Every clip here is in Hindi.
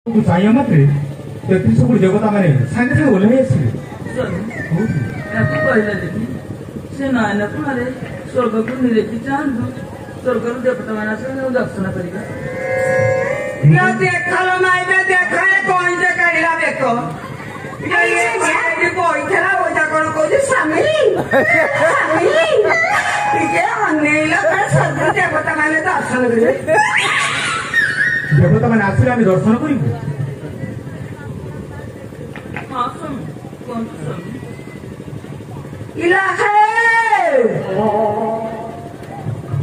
चाहिए मत तेतीस कोटी देवता मैंने सागे सागे ओल्हे आसवे कहला देखी से नायन तुम्हारे स्वर्ग को निरेखी चाहू स्वर्ग देवता मैंने दर्शन करिए देखलो नाई बे देखा कौन से कहला देखो ये कोई थला ओजा कोन को सामिली ये अनेला कर स्वर्ग देवता मैंने दर्शन करिए देवता मैंने आसले आम दर्शन कर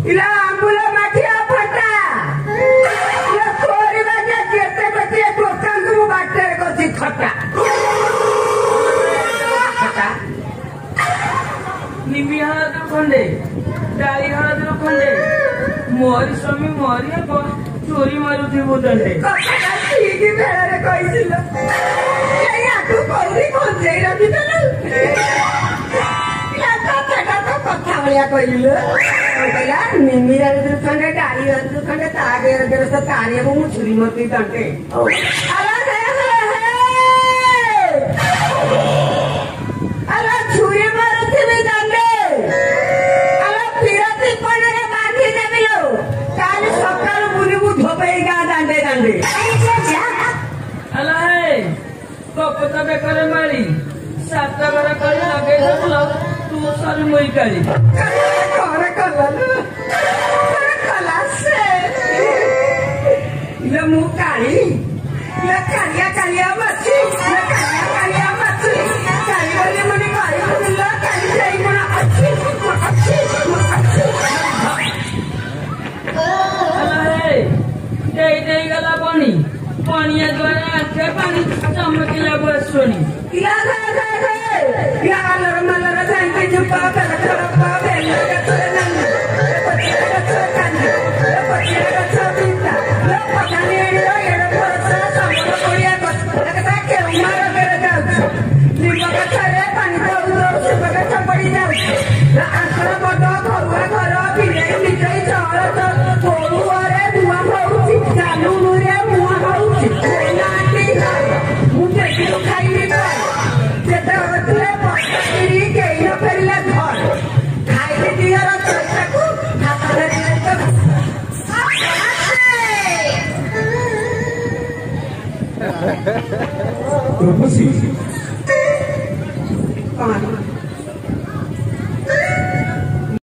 इला आंबुला माठिया फटा इला कोरी बाजे केते बेटे टोटल को बाटे को ची खटा खटा निमी हाथ खंडे डाली हाथ खंडे मोरी स्वामी मोरी को चोरी मारुथि बोतंडे खटा ठीक बेला रे कहिसिल ए याकू कोरी कोन जेई रखि देलु या कथा भलिया कहिलु कहला निमिरा खंडे डाली खंडे तागे रे तारी मु छुरी मती तंटे अरे छुरी मारुथि में दंडे अरे फिरती पड़े बांधी देबिलो काली सकाळ बुलिबु धोबई गा दांडे दांडे अला हे कपता बेकर मारी सात घर कर लगे दलो तू सारी मोई काली करे कला से ले मु काली ले कालिया मच्छी ले कालिया मच्छी काली वाली मने काली ले काली जाई मना अच्छी अला हे दे गला पानी द्वारा आखे पानी चमकीला बसोनी या मलर सांगते जुपा कर खरपा बेला गचरे नन्ना पछिया गचरे पछिया गचरे बिंता पठाने एड़ परसा समर कोरिया गच लगता के मार बेर जाउ निम गचरे पानी पउरो सुब गच पड़ी जाउ आखर बड घरुआ घर बिले मिटई चल तोरू अरे दुआ होउची चालू रे मुआ होउची नाटी मु देखि खाइली जेता होतले पछरी के न फेरला घर खाइली दियार चटाकू हाथरे दिले तो रूपसी कहां